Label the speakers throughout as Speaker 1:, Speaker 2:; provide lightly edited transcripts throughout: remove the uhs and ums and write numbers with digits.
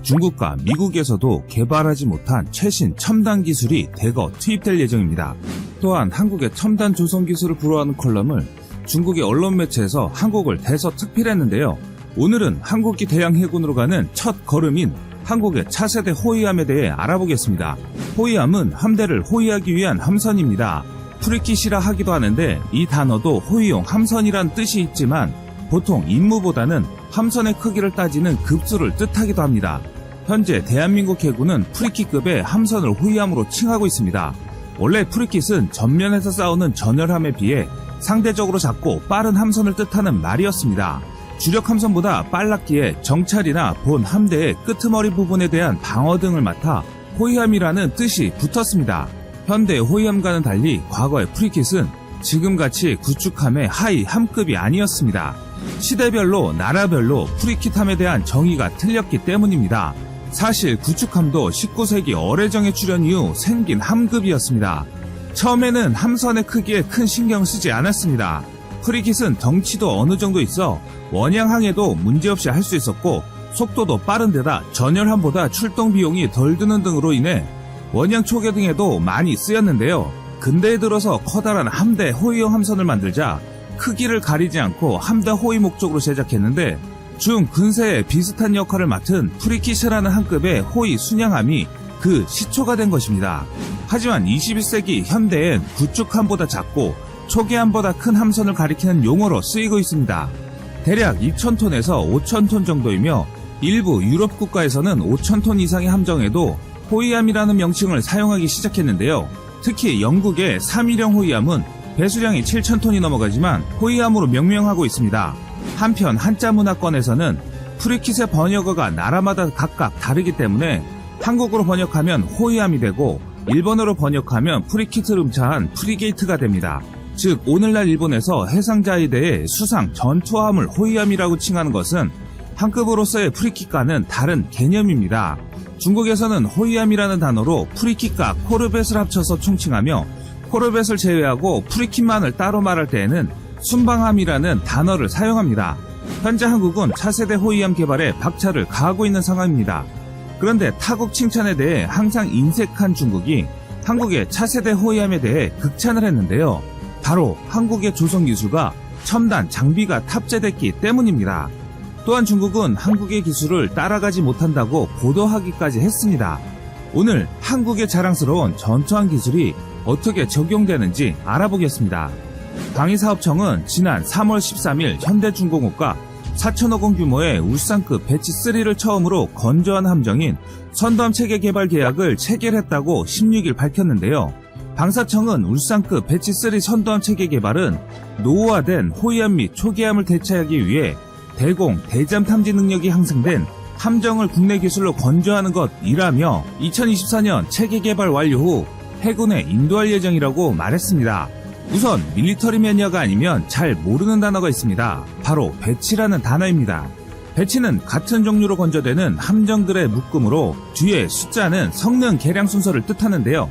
Speaker 1: 중국과 미국에서도 개발하지 못한 최신 첨단 기술이 대거 투입될 예정입니다. 또한 한국의 첨단 조선 기술을 불허하는 컬럼을 중국의 언론 매체에서 한국을 대서특필했는데요. 오늘은 한국이 대양 해군으로 가는 첫 걸음인 한국의 차세대 호위함에 대해 알아보겠습니다. 호위함은 함대를 호위하기 위한 함선입니다. 프리킷이라 하기도 하는데 이 단어도 호위용 함선이란 뜻이 있지만 보통 임무보다는 함선의 크기를 따지는 급수를 뜻하기도 합니다. 현재 대한민국 해군은 프리킷급의 함선을 호위함으로 칭하고 있습니다. 원래 프리킷은 전면에서 싸우는 전열함에 비해 상대적으로 작고 빠른 함선을 뜻하는 말이었습니다. 주력 함선보다 빨랐기에 정찰이나 본 함대의 끄트머리 부분에 대한 방어 등을 맡아 호위함이라는 뜻이 붙었습니다. 현대 호위함과는 달리 과거의 프리킷은 지금같이 구축함의 하위 함급이 아니었습니다. 시대별로 나라별로 프리킷함에 대한 정의가 틀렸기 때문입니다. 사실 구축함도 19세기 어뢰정에 출현 이후 생긴 함급이었습니다. 처음에는 함선의 크기에 큰 신경 쓰지 않았습니다. 프리킷은 덩치도 어느 정도 있어 원양항해도 문제없이 할 수 있었고 속도도 빠른 데다 전열함보다 출동 비용이 덜 드는 등으로 인해 원양 초계 등에도 많이 쓰였는데요. 근대에 들어서 커다란 함대 호위용 함선을 만들자 크기를 가리지 않고 함대 호위 목적으로 제작했는데 중근세에 비슷한 역할을 맡은 프리킷이라는 한급의 호위 순양함이 그 시초가 된 것입니다. 하지만 21세기 현대엔 구축함보다 작고 초계함보다 큰 함선을 가리키는 용어로 쓰이고 있습니다. 대략 2,000톤에서 5,000톤 정도이며 일부 유럽 국가에서는 5,000톤 이상의 함정에도 호위함이라는 명칭을 사용하기 시작했는데요. 특히 영국의 3일형 호위함은 배수량이 7,000톤이 넘어가지만 호위함으로 명명하고 있습니다. 한편 한자 문화권에서는 프리킷의 번역어가 나라마다 각각 다르기 때문에 한국어로 번역하면 호위함이 되고 일본어로 번역하면 프리킷을 음차한 프리게이트가 됩니다. 즉 오늘날 일본에서 해상자에 대해 수상 전투함을 호위함이라고 칭하는 것은 한급으로서의 프리킷과는 다른 개념입니다. 중국에서는 호위함이라는 단어로 프리킷과 코르벳을 합쳐서 총칭하며 코르벳을 제외하고 프리킷만을 따로 말할 때에는 순방함이라는 단어를 사용합니다. 현재 한국은 차세대 호위함 개발에 박차를 가하고 있는 상황입니다. 그런데 타국 칭찬에 대해 항상 인색한 중국이 한국의 차세대 호위함에 대해 극찬을 했는데요. 바로 한국의 조선 기술과 첨단 장비가 탑재됐기 때문입니다. 또한 중국은 한국의 기술을 따라가지 못한다고 보도하기까지 했습니다. 오늘 한국의 자랑스러운 전투함 기술이 어떻게 적용되는지 알아보겠습니다. 방위사업청은 지난 3월 13일 현대중공업과 4,000억 원 규모의 울산급 배치3를 처음으로 건조한 함정인 선도함 체계 개발 계약을 체결했다고 16일 밝혔는데요. 방사청은 울산급 배치3 선도함 체계 개발은 노후화된 호위함 및 초계함을 대체하기 위해 대공, 대잠 탐지 능력이 향상된 함정을 국내 기술로 건조하는 것이라며 2024년 체계 개발 완료 후 해군에 인도할 예정이라고 말했습니다. 우선 밀리터리 매니아가 아니면 잘 모르는 단어가 있습니다. 바로 배치라는 단어입니다. 배치는 같은 종류로 건조되는 함정들의 묶음으로 뒤에 숫자는 성능 개량 순서를 뜻하는데요.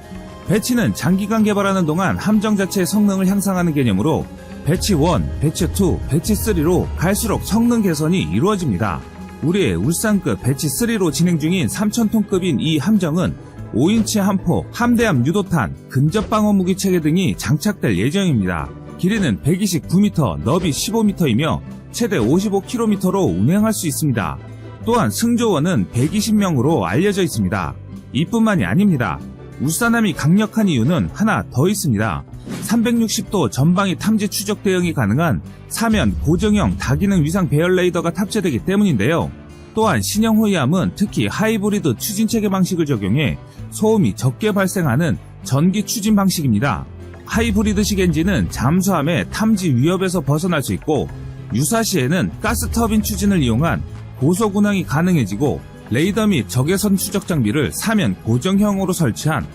Speaker 1: 배치는 장기간 개발하는 동안 함정 자체의 성능을 향상하는 개념으로 배치 1, 배치 2, 배치 3로 갈수록 성능 개선이 이루어집니다. 우리의 울산급 배치 3로 진행 중인 3,000톤급인 이 함정은 5인치 함포, 함대함 유도탄, 근접방어 무기 체계 등이 장착될 예정입니다. 길이는 129m, 너비 15m이며 최대 55km로 운행할 수 있습니다. 또한 승조원은 120명으로 알려져 있습니다. 이뿐만이 아닙니다. 울산함이 강력한 이유는 하나 더 있습니다. 360도 전방위 탐지 추적 대응이 가능한 사면 고정형 다기능 위상 배열 레이더가 탑재되기 때문인데요. 또한 신형 호위함은 특히 하이브리드 추진 체계 방식을 적용해 소음이 적게 발생하는 전기 추진 방식입니다. 하이브리드식 엔진은 잠수함의 탐지 위협에서 벗어날 수 있고 유사시에는 가스 터빈 추진을 이용한 고속 운항이 가능해지고 레이더 및 적외선 추적 장비를 사면 고정형으로 설치한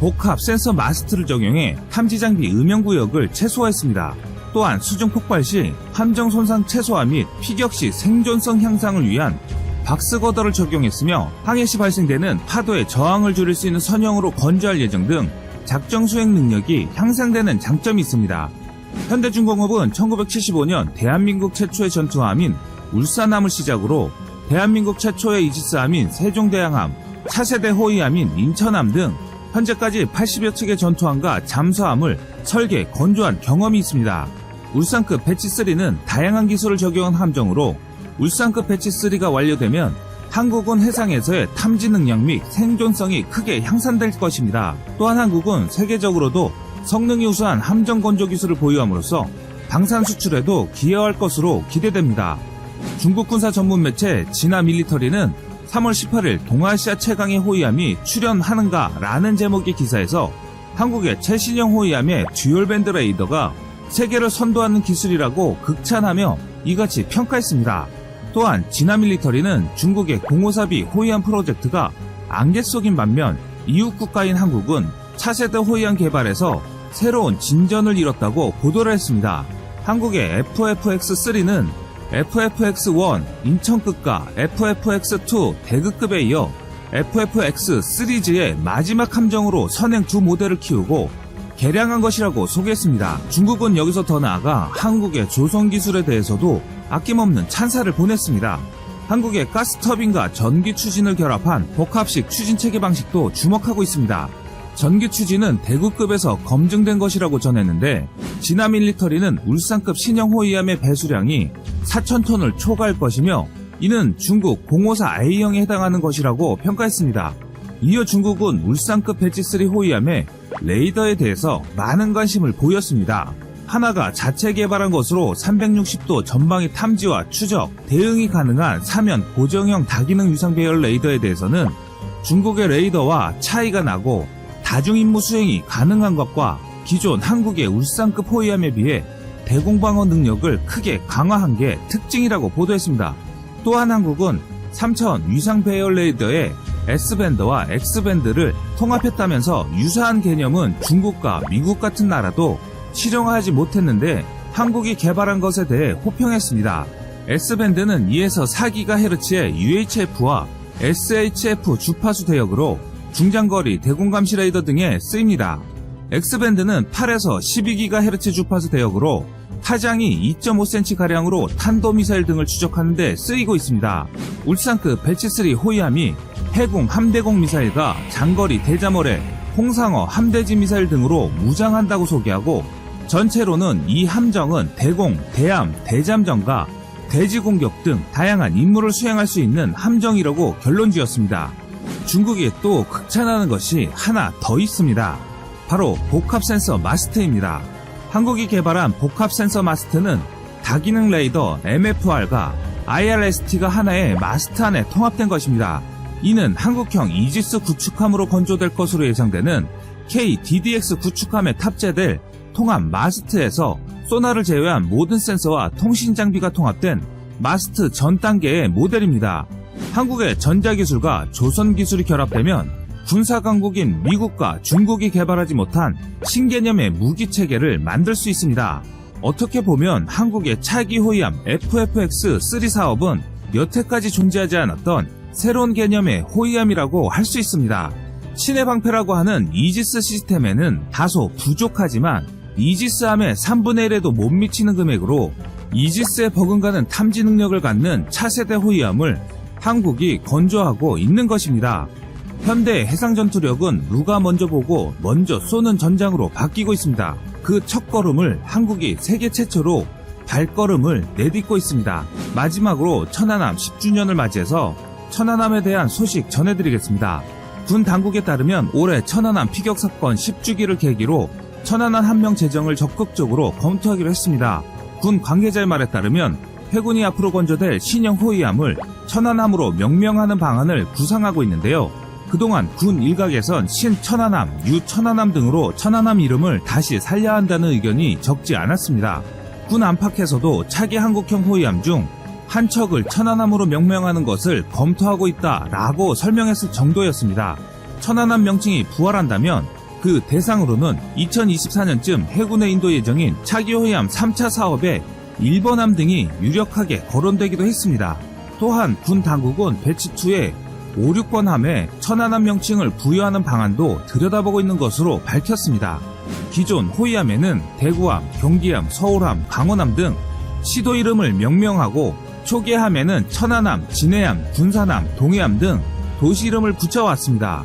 Speaker 1: 복합 센서 마스트를 적용해 탐지 장비 음영 구역을 최소화했습니다. 또한 수중 폭발 시 함정 손상 최소화 및 피격 시 생존성 향상을 위한 박스거더를 적용했으며 항해 시 발생되는 파도의 저항을 줄일 수 있는 선형으로 건조할 예정 등 작전 수행 능력이 향상되는 장점이 있습니다. 현대중공업은 1975년 대한민국 최초의 전투함인 울산함을 시작으로 대한민국 최초의 이지스함인 세종대왕함, 차세대 호위함인 인천함 등 현재까지 80여 척의 전투함과 잠수함을 설계, 건조한 경험이 있습니다. 울산급 배치3는 다양한 기술을 적용한 함정으로 울산급 배치3가 완료되면 한국은 해상에서의 탐지 능력 및 생존성이 크게 향상될 것입니다. 또한 한국은 세계적으로도 성능이 우수한 함정 건조 기술을 보유함으로써 방산 수출에도 기여할 것으로 기대됩니다. 중국 군사 전문 매체 진화 밀리터리는 3월 18일 동아시아 최강의 호위함이 출현하는가 라는 제목의 기사에서 한국의 최신형 호위함의 듀얼밴드 레이더가 세계를 선도하는 기술이라고 극찬하며 이같이 평가했습니다. 또한 진화 밀리터리는 중국의 054B 호위함 프로젝트가 안개 속인 반면 이웃 국가인 한국은 차세대 호위함 개발에서 새로운 진전을 이뤘다고 보도를 했습니다. 한국의 FFX3는 FFX1 인천급과 FFX2 대극급에 이어 FFX 시리즈의 마지막 함정으로 선행 두 모델을 키우고 개량한 것이라고 소개했습니다. 중국은 여기서 더 나아가 한국의 조선 기술에 대해서도 아낌없는 찬사를 보냈습니다. 한국의 가스터빈과 전기 추진을 결합한 복합식 추진 체계 방식도 주목하고 있습니다. 전기 추진은 대구급에서 검증된 것이라고 전했는데 진화 밀리터리는 울산급 신형 호위함의 배수량이 4,000톤을 초과할 것이며 이는 중국 054A형에 해당하는 것이라고 평가했습니다. 이어 중국은 울산급 배치3 호위함의 레이더에 대해서 많은 관심을 보였습니다. 하나가 자체 개발한 것으로 360도 전방위 탐지와 추적, 대응이 가능한 사면 고정형 다기능 위상 배열 레이더에 대해서는 중국의 레이더와 차이가 나고 다중임무 수행이 가능한 것과 기존 한국의 울산급 호위함에 비해 대공방어 능력을 크게 강화한 게 특징이라고 보도했습니다. 또한 한국은 3000 위상 배열 레이더의 S밴드와 X밴드를 통합했다면서 유사한 개념은 중국과 미국 같은 나라도 실용하지 못했는데 한국이 개발한 것에 대해 호평했습니다. S밴드는 2에서 4GHz의 UHF와 SHF 주파수 대역으로 중장거리 대공감시 레이더 등에 쓰입니다. X밴드는 8에서 12GHz 주파수 대역으로 타장이 2.5cm가량으로 탄도미사일 등을 추적하는 데 쓰이고 있습니다. 울산급 배치3 호위함이 해궁 함대공 미사일과 장거리 대자머레, 홍상어 함대지 미사일 등으로 무장한다고 소개하고 전체로는 이 함정은 대공, 대함, 대잠정과 대지공격 등 다양한 임무를 수행할 수 있는 함정이라고 결론 지었습니다. 중국이 또 극찬하는 것이 하나 더 있습니다. 바로 복합 센서 마스트입니다. 한국이 개발한 복합 센서 마스트는 다기능 레이더 MFR과 IRST가 하나의 마스트 안에 통합된 것입니다. 이는 한국형 이지스 구축함으로 건조될 것으로 예상되는 KDDX 구축함에 탑재될 통합 마스트에서 소나를 제외한 모든 센서와 통신 장비가 통합된 마스트 전 단계의 모델입니다. 한국의 전자기술과 조선기술이 결합되면 군사강국인 미국과 중국이 개발하지 못한 신개념의 무기체계를 만들 수 있습니다. 어떻게 보면 한국의 차기 호위함 FFX3 사업은 여태까지 존재하지 않았던 새로운 개념의 호위함이라고 할 수 있습니다. 신의 방패라고 하는 이지스 시스템에는 다소 부족하지만 이지스함의 3분의 1에도 못 미치는 금액으로 이지스에 버금가는 탐지 능력을 갖는 차세대 호위함을 한국이 건조하고 있는 것입니다. 현대 해상전투력은 누가 먼저 보고 먼저 쏘는 전장으로 바뀌고 있습니다. 그 첫걸음을 한국이 세계 최초로 발걸음을 내딛고 있습니다. 마지막으로 천안함 10주년을 맞이해서 천안함에 대한 소식 전해드리겠습니다. 군 당국에 따르면 올해 천안함 피격 사건 10주기를 계기로 천안함 함명 제정을 적극적으로 검토하기로 했습니다. 군 관계자의 말에 따르면 해군이 앞으로 건조될 신형 호위함을 천안함으로 명명하는 방안을 구상하고 있는데요. 그동안 군 일각에선 신천안함, 유천안함 등으로 천안함 이름을 다시 살려야 한다는 의견이 적지 않았습니다. 군 안팎에서도 차기 한국형 호위함 중 한 척을 천안함으로 명명하는 것을 검토하고 있다라고 설명했을 정도였습니다. 천안함 명칭이 부활한다면 그 대상으로는 2024년쯤 해군에 인도 예정인 차기 호위함 3차 사업에 일본함 등이 유력하게 거론되기도 했습니다. 또한 군 당국은 배치2에 5, 6번 함에 천안함 명칭을 부여하는 방안도 들여다보고 있는 것으로 밝혔습니다. 기존 호위함에는 대구함, 경기함, 서울함, 강원함 등 시도 이름을 명명하고 초기의 함에는 천안함, 진해함, 군산함, 동해함 등 도시 이름을 붙여왔습니다.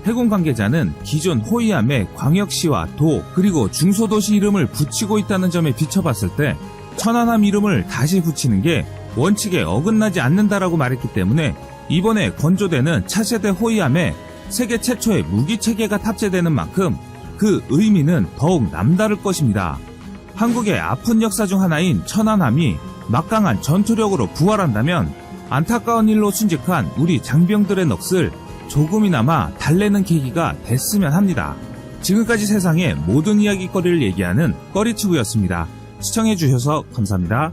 Speaker 1: 해군 관계자는 기존 호위함에 광역시와 도 그리고 중소도시 이름을 붙이고 있다는 점에 비춰봤을 때 천안함 이름을 다시 붙이는 게 원칙에 어긋나지 않는다라고 말했기 때문에 이번에 건조되는 차세대 호위함에 세계 최초의 무기체계가 탑재되는 만큼 그 의미는 더욱 남다를 것입니다. 한국의 아픈 역사 중 하나인 천안함이 막강한 전투력으로 부활한다면 안타까운 일로 순직한 우리 장병들의 넋을 조금이나마 달래는 계기가 됐으면 합니다. 지금까지 세상의 모든 이야기거리를 얘기하는 꺼리튜브였습니다. 시청해주셔서 감사합니다.